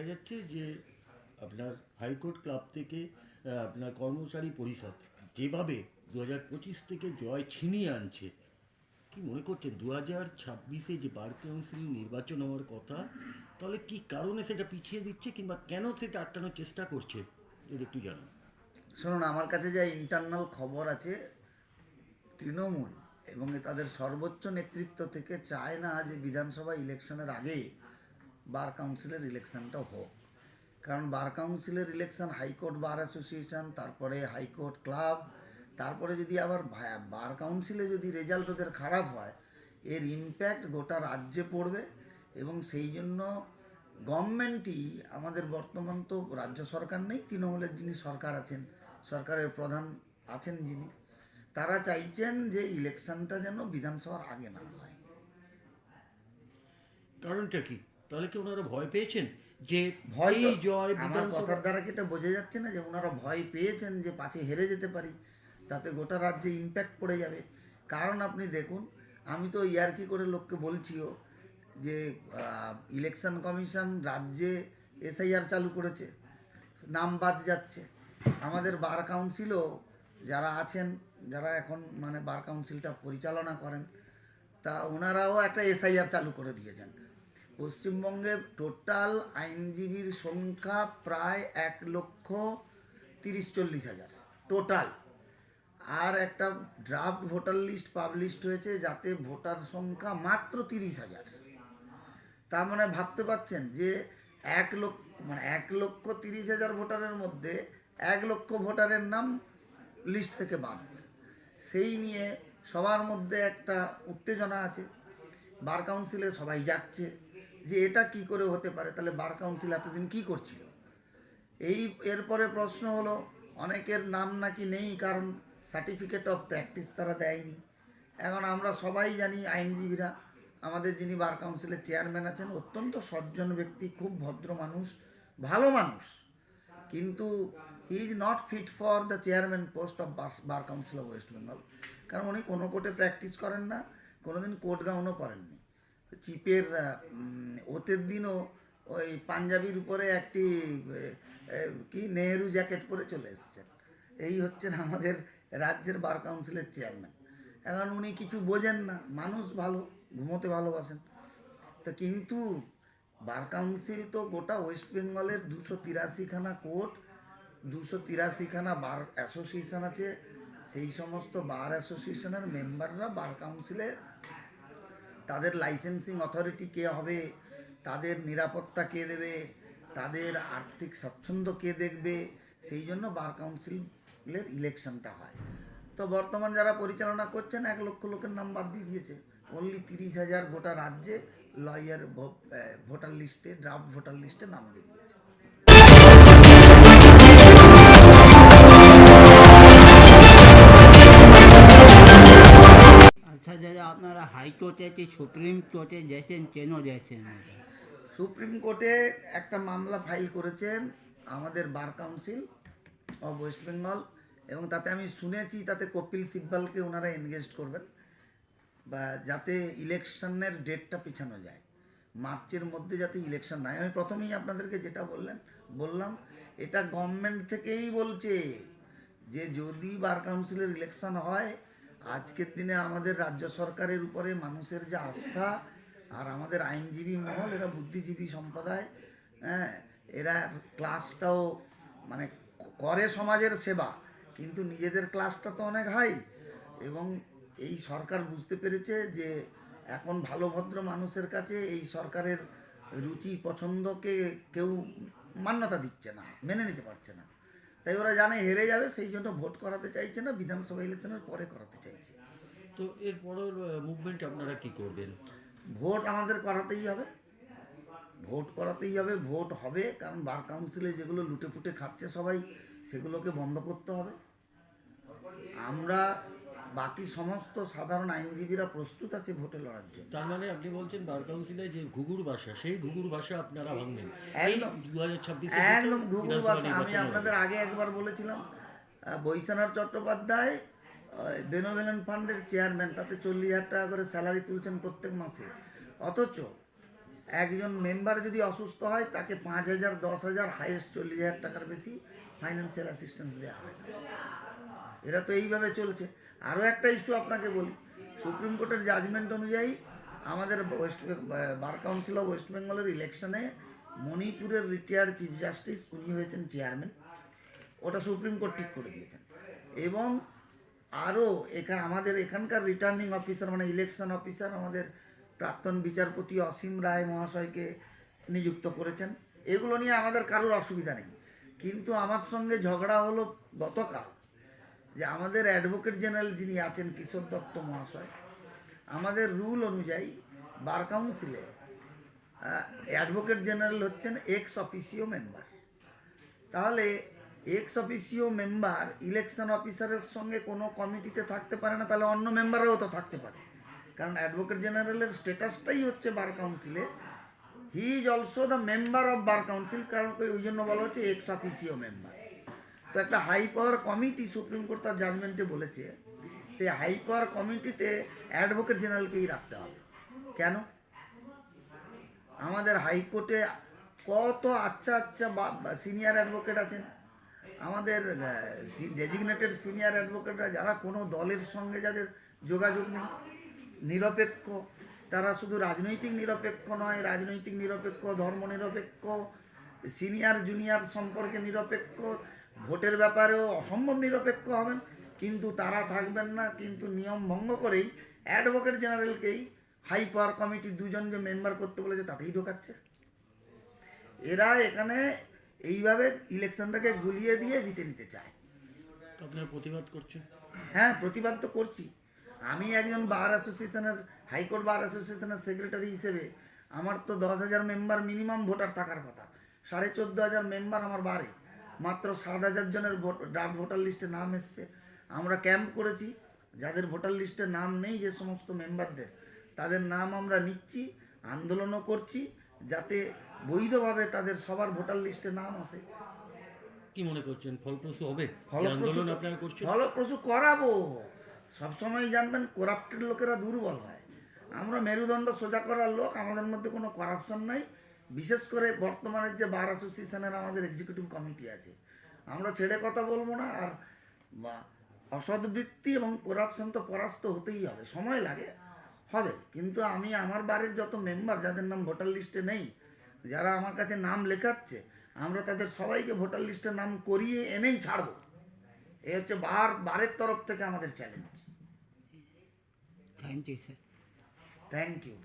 দেখা যাচ্ছে যে আপনার হাইকোর্ট ক্লাব থেকে আপনার কর্মচারী পরিষদ যেভাবে 2025 থেকে জয় ছিনিয়ে আনছে, কি মনে করছেন 2026-এ যে বার কাউন্সিল নির্বাচন হওয়ার কথা, তাহলে কি কারণে সেটা পিছিয়ে দিচ্ছে কিংবা কেন সেটা আটকানোর চেষ্টা করছে, যদি একটু জানান। শুনুন, আমার কাছে যা ইন্টারনাল খবর আছে, তৃণমূল এবং তাদের সর্বোচ্চ নেতৃত্ব থেকে চায় না যে বিধানসভা ইলেকশনের আগে বার কাউন্সিলের ইলেকশনটা হোক। কারণ বার কাউন্সিলের ইলেকশন হাইকোর্ট বার অ্যাসোসিয়েশন, তারপরে হাইকোর্ট ক্লাব, তারপরে যদি আবার বার কাউন্সিলে যদি রেজাল্ট ওদের খারাপ হয়, এর ইম্প্যাক্ট গোটা রাজ্যে পড়বে। এবং সেই জন্য গভর্নমেন্টই, আমাদের বর্তমান তো রাজ্য সরকার নেই, তৃণমূলের যিনি সরকার আছেন, সরকারের প্রধান আছেন যিনি, তারা চাইছেন যে ইলেকশনটা যেন বিধানসভার আগে না হয়। কারণটা কি? তাহলে কি ওনারা ভয় পেয়েছেন যে ভয় এই তো, জয় আমার বিধানসভা? কথার দ্বারা কি এটা বোঝা যাচ্ছে না যে ওনারা ভয় পেয়েছেন যে পাছে হেরে যেতে পারি, তাতে গোটা রাজ্যে ইম্প্যাক্ট পড়ে যাবে? কারণ আপনি দেখুন, আমি তো ইয়ার্কি করে লোককে বলছিও যে ইলেকশন কমিশন রাজ্যে এসআইআর চালু করেছে, নাম বাদ যাচ্ছে। আমাদের বার কাউন্সিলও যারা আছেন, যারা এখন মানে বার কাউন্সিলটা পরিচালনা করেন, তা ওনারাও একটা এসআইআর চালু করে দিয়েছেন। পশ্চিমবঙ্গে টোটাল আইনজীবীর সংখ্যা প্রায় 1,30,40,000 টোটাল। আর একটা ড্রাফট ভোটার লিস্ট পাবলিশড হয়েছে, যাতে ভোটার সংখ্যা মাত্র 30,000। তার মানে ভাবতে পারছেন যে 1,00,000, মানে 1,30,000 ভোটারের মধ্যে 1,00,000 ভোটারের নাম লিস্ট থেকে বাদ। সেই নিয়ে সবার মধ্যে একটা উত্তেজনা আছে। বার কাউন্সিলে সবাই যাচ্ছে যে এটা কি করে হতে পারে, তাহলে বার কাউন্সিল এতদিন কি করছিল। এরপরে প্রশ্ন হলো, অনেকের নাম নাকি নেই কারণ সার্টিফিকেট অফ প্র্যাকটিস তারা দেয়নি। এখন আমরা সবাই জানি, আইনজীবীরা, আমাদের যিনি বার কাউন্সিলের চেয়ারম্যান আছেন, অত্যন্ত সজ্জন ব্যক্তি, খুব ভদ্র মানুষ, ভালো মানুষ, কিন্তু he is not fit for the chairman post of bar council of West Bengal. কারণ উনি কোনো কোর্টে প্র্যাকটিস করেন না, কোনোদিন কোর্ট গাউনও পরেননি। চিপের ওতের দিনও ওই পাঞ্জাবির উপরে একটি কি নেহেরু জ্যাকেট পরে চলে এসেছেন। এই হচ্ছেন আমাদের রাজ্যের বার কাউন্সিলের চেয়ারম্যান। এখন উনি কিছু বোঝেন না, মানুষ ভালো, ঘুমোতে ভালোবাসেন। তো কিন্তু বার কাউন্সিল তো গোটা ওয়েস্ট বেঙ্গলের 283খানা কোর্ট, 283খানা বার অ্যাসোসিয়েশন আছে। সেই সমস্ত বার অ্যাসোসিয়েশনের মেম্বাররা বার কাউন্সিলে, তাদের লাইসেন্সিং অথরিটি কে হবে, তাদের নিরাপত্তা কে দেবে, তাদের আর্থিক স্বাচ্ছন্দ্য কে দেখবে, সেই জন্য বার কাউন্সিলের ইলেকশনটা হয়। তো বর্তমান যারা পরিচালনা করছেন 1,00,000 লোকের নাম বাদ দিয়ে দিয়েছে। অনলি 30,000 গোটা রাজ্যে লয়ার ভোটার লিস্টে, ড্রাফট ভোটার লিস্টে নাম বেরিয়েছে। আচ্ছা দাদা, আপনারা হাইকোর্টে কি সুপ্রিম কোর্টে গেছেন, কেন গেছেন? সুপ্রিম কোর্টে একটা মামলা ফাইল করেছেন আমাদের বার কাউন্সিল অফ ওয়েস্ট বেঙ্গল, এবং তাতে আমি শুনেছি তাতে কপিল সিব্বালকে ওনারা এনগেজ করবেন, বা যাতে ইলেকশনের ডেটটা পিছানো যায়, মার্চের মধ্যে যাতে ইলেকশন নাই। আমি প্রথমেই আপনাদেরকে যেটা বললাম, এটা গভর্নমেন্ট থেকেই বলছে যে যদি বার কাউন্সিলের ইলেকশন হয়, আজকের দিনে আমাদের রাজ্য সরকারের উপরে মানুষের যে আস্থা, আর আমাদের আইনজীবী মহল, এরা বুদ্ধিজীবী সম্প্রদায়, হ্যাঁ, এরা ক্লাসটাও মানে করে সমাজের সেবা, কিন্তু নিজেদের ক্লাসটা তো অনেক হাই। এবং এই সরকার বুঝতে পেরেছে যে এখন ভালো ভদ্র মানুষের কাছে এই সরকারের রুচি পছন্দকে কেউ মান্যতা দিচ্ছে না, মেনে নিতে পারছে না। তাই ওরা জানে হেরে যাবে, সেই জন্য ভোট করাতে চাইছে না, বিধানসভা ইলেকশনের পরে করাতে চাইছে। তো এর পরের মুভমেন্ট আপনারা কি করবেন? ভোট আমাদের করাতেই হবে, ভোট করাতেই হবে, ভোট হবে, কারণ বার কাউন্সিলে যেগুলো লুটে ফুটে খাচ্ছে সবাই, সেগুলোকে বন্ধ করতে হবে। আমরা বাকি সমস্ত সাধারণ আইনজীবীরা প্রস্তুত আছে ভোটে লড়ার জন্য। তার মানে আপনি বলছেন বার কাউন্সিলে যে ঘুঘুর ভাষা, সেই ঘুঘুর ভাষা আপনারা ভাঙবেন এই একদম 2026 একদম ঘুঘুর বাসা। আমি আপনাদের আগে একবার বলেছিলাম, বৈশানার চট্টোপাধ্যায় বেনোভেলেন ফান্ডের চেয়ারম্যান, তাতে 40,000 টাকা করে স্যালারি তুলছেন প্রত্যেক মাসে, অথচ একজন মেম্বার যদি অসুস্থ হয় তাকে 5,000, 10,000, হাইয়েস্ট 40,000 টাকার বেশি ফাইন্যান্সিয়াল অ্যাসিস্ট্যান্স দেওয়া হয় না। এরা তো এইভাবে চলছে। আরও একটা ইস্যু আপনাকে বলি, সুপ্রিম কোর্টের জাজমেন্ট অনুযায়ী আমাদের বার কাউন্সিল অফ ওয়েস্ট বেঙ্গলের ইলেকশনে মণিপুরের রিটায়ার্ড চিফ জাস্টিস উনি হয়েছেন চেয়ারম্যান, ওটা সুপ্রিম কোর্ট ঠিক করে দিয়েছেন। এবং আরও আমাদের এখানকার রিটার্নিং অফিসার মানে ইলেকশন অফিসার আমাদের প্রাক্তন বিচারপতি অসীম রায় মহাশয়কে নিযুক্ত করেছেন। এগুলো নিয়ে আমাদের কারোর অসুবিধা নেই, কিন্তু আমার সঙ্গে ঝগড়া হলো গতকাল যে আমাদের অ্যাডভোকেট জেনারেল যিনি আছেন কিশোর দত্ত মহাশয়, আমাদের রুল অনুযায়ী বার কাউন্সিলে অ্যাডভোকেট জেনারেল হচ্ছেন এক্স অফিসিও মেম্বার। তাহলে এক্স অফিসিও মেম্বার ইলেকশন অফিসারের সঙ্গে কোনো কমিটিতে থাকতে পারে না, তাহলে অন্য মেম্বাররাও তো থাকতে পারে, কারণ অ্যাডভোকেট জেনারেলের স্ট্যাটাসটাই হচ্ছে বার কাউন্সিলে he is also the member of bar council, কারণ ওই জন্য বলা হচ্ছে এক্স অফিসিও মেম্বার। তো একটা high power committee supreme court তার জাজমেন্টে বলেছে সেই হাই পাওয়ার কমিটিতে অ্যাডভোকেট জেনারেলকেই রাখতে হবে। কেন? আমাদের হাইকোর্টে কত আচ্ছা সিনিয়র অ্যাডভোকেট আছেন, আমাদের ডেজিগনেটেড সিনিয়র অ্যাডভোকেটরা যারা কোনো দলের সঙ্গে যাদের যোগাযোগ নেই, নিরপেক্ষ, তারা শুধু রাজনৈতিক নিরপেক্ষ নয়, রাজনৈতিক নিরপেক্ষ, ধর্ম নিরপেক্ষ, সিনিয়র জুনিয়র সম্পর্কে নিরপেক্ষ, ভোটের ব্যাপারেও অসম্ভব নিরপেক্ষ হবেন, কিন্তু তারা থাকবেন না। কিন্তু নিয়ম ভঙ্গ করেই অ্যাডভোকেট জেনারেলকেই হাই পাওয়ার কমিটির দুজন যে মেম্বার করতে বলেছে তাতেই ঢোকাচ্ছে। এরা এখানে এইভাবে ইলেকশনটাকে গুলিয়ে দিয়ে জিতে নিতে চায়। আপনারা প্রতিবাদ করছেন? হ্যাঁ, প্রতিবাদ তো করছি। আমি একজন বার অ্যাসোসিয়েশনের, হাইকোর্ট বার অ্যাসোসিয়েশনের সেক্রেটারি হিসেবে আমার তো 10,000 মেম্বার মিনিমাম ভোটার থাকার কথা। 14,500 মেম্বার আমার বারে, মাত্র 7,000 জনের ড্রাফট ভোটার লিস্টে নাম এসছে। আমরা ক্যাম্প করেছি, যাদের ভোটার লিস্টে নাম নেই যে সমস্ত মেম্বারদের, তাদের নাম আমরা নিচ্ছি, আন্দোলনও করছি যাতে বৈধভাবে তাদের সবার ভোটার লিস্টে নাম আসে। কি মনে করছেন ফলপ্রসূ হবে ফলপ্রসূ আন্দোলন আপনারা করছেন? ফলপ্রসূ করাবো। সবসময় জানবেন করাপ্টেড লোকেরা দুর্বল হয়, আমরা মেরুদণ্ড সোজা করার লোক, আমাদের মধ্যে কোনো করাপশন নাই। বিশেষ করে বর্তমানের যে বার অ্যাসোসিয়েশনের আমাদের এক্সিকিউটিভ কমিটি আছে, আমরা ছেড়ে কথা বলবো না। আর অসৎবৃত্তি এবং করাপশন তো পরাস্ত হতেই হবে, সময় লাগে, হবে। কিন্তু আমি আমার বাড়ির যত মেম্বার যাদের নাম ভোটার লিস্টে নেই, যারা আমার কাছে নাম লেখাচ্ছে, আমরা তাদের সবাইকে ভোটার লিস্টে নাম করিয়ে এনেই ছাড়বো। এই হচ্ছে বারের তরফ থেকে আমাদের challenge. Thank you sir. Thank you.